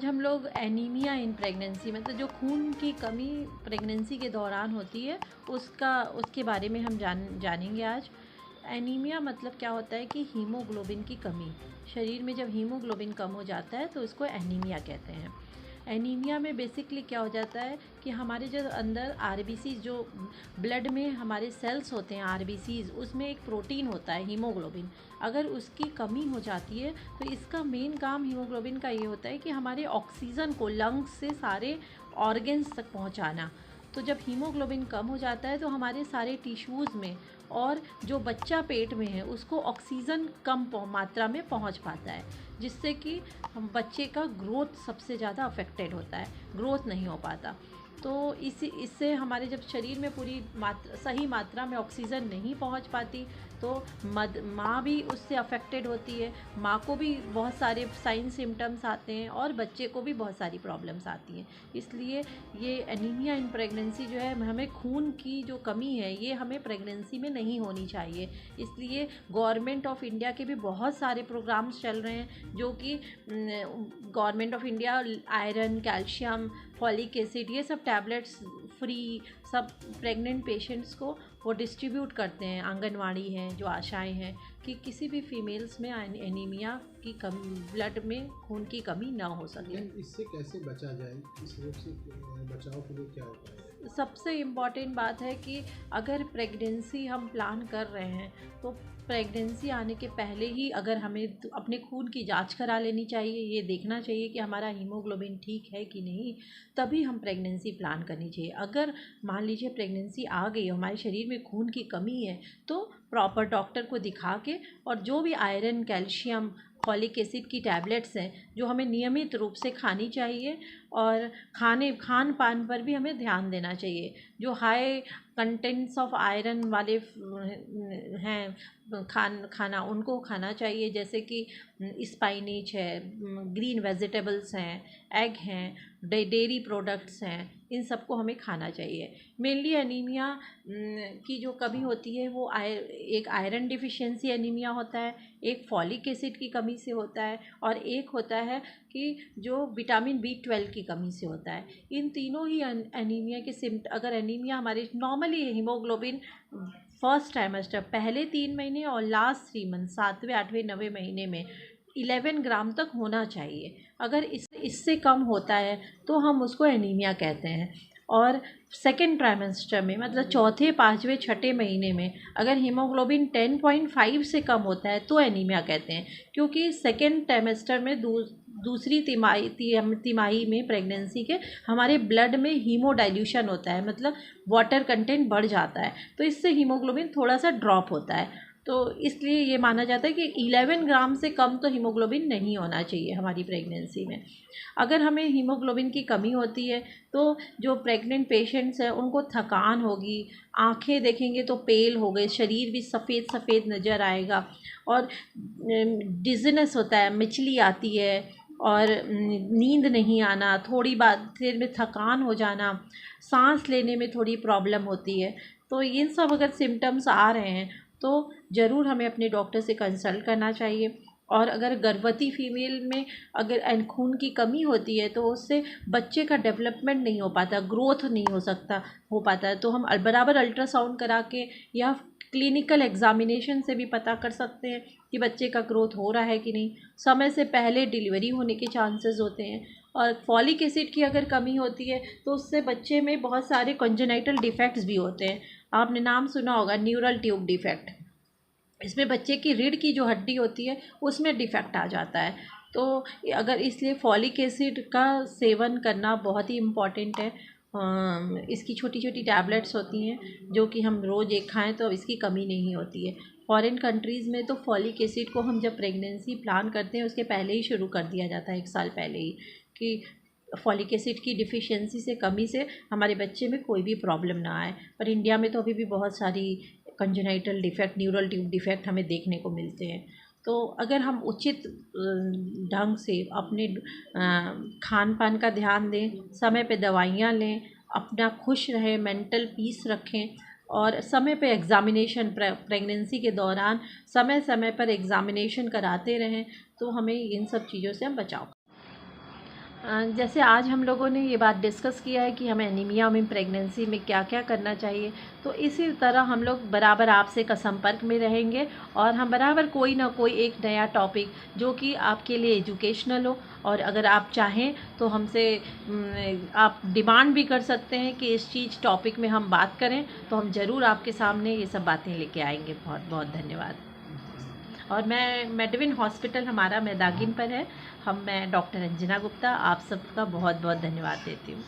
आज हम लोग एनीमिया इन प्रेगनेंसी मतलब जो खून की कमी प्रेगनेंसी के दौरान होती है उसके बारे में हम जानेंगे आज। एनीमिया मतलब क्या होता है कि हीमोग्लोबिन की कमी। शरीर में जब हीमोग्लोबिन कम हो जाता है तो उसको एनीमिया कहते हैं। एनीमिया में बेसिकली क्या हो जाता है कि हमारे जो अंदर आरबीसी जो ब्लड में हमारे सेल्स होते हैं आरबीसीज, उसमें एक प्रोटीन होता है हीमोग्लोबिन। अगर उसकी कमी हो जाती है तो इसका मेन काम हीमोग्लोबिन का ये होता है कि हमारे ऑक्सीजन को लंग्स से सारे ऑर्गन्स तक पहुंचाना। तो जब हीमोग्लोबिन कम हो जाता है तो हमारे सारे टिश्यूज़ में और जो बच्चा पेट में है उसको ऑक्सीजन कम मात्रा में पहुंच पाता है, जिससे कि हम बच्चे का ग्रोथ सबसे ज़्यादा अफेक्टेड होता है, ग्रोथ नहीं हो पाता। तो इससे हमारे जब शरीर में पूरी सही मात्रा में ऑक्सीजन नहीं पहुंच पाती तो माँ भी उससे अफेक्टेड होती है। माँ को भी बहुत सारे साइन सिम्टम्स आते हैं और बच्चे को भी बहुत सारी प्रॉब्लम्स आती हैं। इसलिए ये एनीमिया इन प्रेगनेंसी जो है, हमें खून की जो कमी है ये हमें प्रेगनेंसी में नहीं होनी चाहिए। इसलिए गवर्नमेंट ऑफ इंडिया के भी बहुत सारे प्रोग्राम्स चल रहे हैं, जो कि government of India iron, calcium, folic acid ये सब टैबलेट्स फ्री सब प्रेग्नेंट पेशेंट्स को वो डिस्ट्रीब्यूट करते हैं। आंगनवाड़ी हैं, जो आशाएं हैं, कि किसी भी फीमेल्स में एनीमिया की ब्लड में खून की कमी ना हो सके। इससे कैसे बचा जाए, इस रोग से बचाव के लिए क्या उपाय है? सबसे इम्पॉर्टेंट बात है कि अगर प्रेगनेंसी हम प्लान कर रहे हैं तो प्रेगनेंसी आने के पहले ही अगर हमें अपने खून की जांच करा लेनी चाहिए। ये देखना चाहिए कि हमारा हीमोग्लोबिन ठीक है कि नहीं, तभी हम प्रेगनेंसी प्लान करनी चाहिए। अगर मान लीजिए प्रेगनेंसी आ गई, हमारे शरीर में खून की कमी है, तो प्रॉपर डॉक्टर को दिखा के और जो भी आयरन, कैल्शियम, फॉलिक एसिड की टैबलेट्स हैं जो हमें नियमित रूप से खानी चाहिए, और खान पान पर भी हमें ध्यान देना चाहिए। जो हाई कंटेंट्स ऑफ आयरन वाले हैं खाना उनको खाना चाहिए, जैसे कि स्पाइनेच है, ग्रीन वेजिटेबल्स हैं, एग हैं, डेयरी प्रोडक्ट्स हैं, इन सबको हमें खाना चाहिए। मेनली एनीमिया की जो कमी होती है वो एक आयरन डिफिशिएंसी एनीमिया होता है, एक फॉलिक एसिड की कमी से होता है, और एक होता है कि जो विटामिन B12 की कमी से होता है। इन तीनों ही एनीमिया के अगर एनीमिया हमारे नॉर्मली हीमोग्लोबिन फर्स्ट ट्राइमेस्टर पहले 3 महीने और लास्ट 3 मंथ 7वें 8वें 9वें महीने में 11 ग्राम तक होना चाहिए। अगर इससे कम होता है तो हम उसको एनीमिया कहते हैं। और सेकेंड ट्राइमेस्टर में मतलब चौथे, पाँचवें, छठे महीने में अगर हीमोग्लोबिन 10.5 से कम होता है तो एनीमिया कहते हैं, क्योंकि सेकेंड ट्राइमेस्टर में दूसरी तिमाही में प्रेगनेंसी के हमारे ब्लड में हीमोडाइल्यूशन होता है, मतलब वाटर कंटेंट बढ़ जाता है, तो इससे हीमोग्लोबिन थोड़ा सा ड्रॉप होता है। तो इसलिए ये माना जाता है कि 11 ग्राम से कम तो हीमोग्लोबिन नहीं होना चाहिए हमारी प्रेगनेंसी में। अगर हमें हीमोग्लोबिन की कमी होती है तो जो प्रेग्नेंट पेशेंट्स हैं उनको थकान होगी, आंखें देखेंगे तो पेल हो गए, शरीर भी सफ़ेद सफ़ेद नज़र आएगा, और डिज़नेस होता है, मिचली आती है, और नींद नहीं आना, थोड़ी देर में थकान हो जाना, सांस लेने में थोड़ी प्रॉब्लम होती है। तो इन सब अगर सिम्टम्स आ रहे हैं तो ज़रूर हमें अपने डॉक्टर से कंसल्ट करना चाहिए। और अगर गर्भवती फीमेल में अगर खून की कमी होती है तो उससे बच्चे का डेवलपमेंट नहीं हो पाता, ग्रोथ नहीं हो पाता है। तो हम बराबर अल्ट्रासाउंड करा के या क्लिनिकल एग्जामिनेशन से भी पता कर सकते हैं कि बच्चे का ग्रोथ हो रहा है कि नहीं। समय से पहले डिलीवरी होने के चांसेस होते हैं। और फॉलिक एसिड की अगर कमी होती है तो उससे बच्चे में बहुत सारे कंजेनाइटल डिफेक्ट्स भी होते हैं। आपने नाम सुना होगा न्यूरल ट्यूब डिफेक्ट। इसमें बच्चे की रीढ़ की जो हड्डी होती है उसमें डिफेक्ट आ जाता है। तो अगर इसलिए फॉलिक एसिड का सेवन करना बहुत ही इम्पॉर्टेंट है। इसकी छोटी छोटी टैबलेट्स होती हैं जो कि हम रोज़ एक खाएं तो इसकी कमी नहीं होती है। फॉरेन कंट्रीज़ में तो फॉलिक एसिड को हम जब प्रेगनेंसी प्लान करते हैं उसके पहले ही शुरू कर दिया जाता है, 1 साल पहले ही, कि फॉलिक एसिड की डिफिशिएंसी से कमी से हमारे बच्चे में कोई भी प्रॉब्लम ना आए। पर इंडिया में तो अभी भी बहुत सारी congenital defect, neural tube defect हमें देखने को मिलते हैं। तो अगर हम उचित ढंग से अपने खान पान का ध्यान दें, समय पे दवाइयाँ लें, अपना खुश रहें, मेंटल पीस रखें, और समय पे एग्ज़ामिनेशन प्रेगनेंसी के दौरान समय समय पर एग्ज़ामिनेशन कराते रहें, तो हमें इन सब चीज़ों से हम बचाव। जैसे आज हम लोगों ने ये बात डिस्कस किया है कि हमें एनीमिया में प्रेगनेंसी में क्या क्या करना चाहिए, तो इसी तरह हम लोग बराबर आपसे का संपर्क में रहेंगे और हम बराबर कोई ना कोई एक नया टॉपिक जो कि आपके लिए एजुकेशनल हो, और अगर आप चाहें तो हमसे आप डिमांड भी कर सकते हैं कि इस चीज़ टॉपिक में हम बात करें, तो हम ज़रूर आपके सामने ये सब बातें लेके आएंगे। बहुत बहुत धन्यवाद। और मैं मेडविन हॉस्पिटल हमारा मैदागिन पर है। मैं डॉक्टर अंजना गुप्ता आप सबका बहुत बहुत धन्यवाद देती हूँ।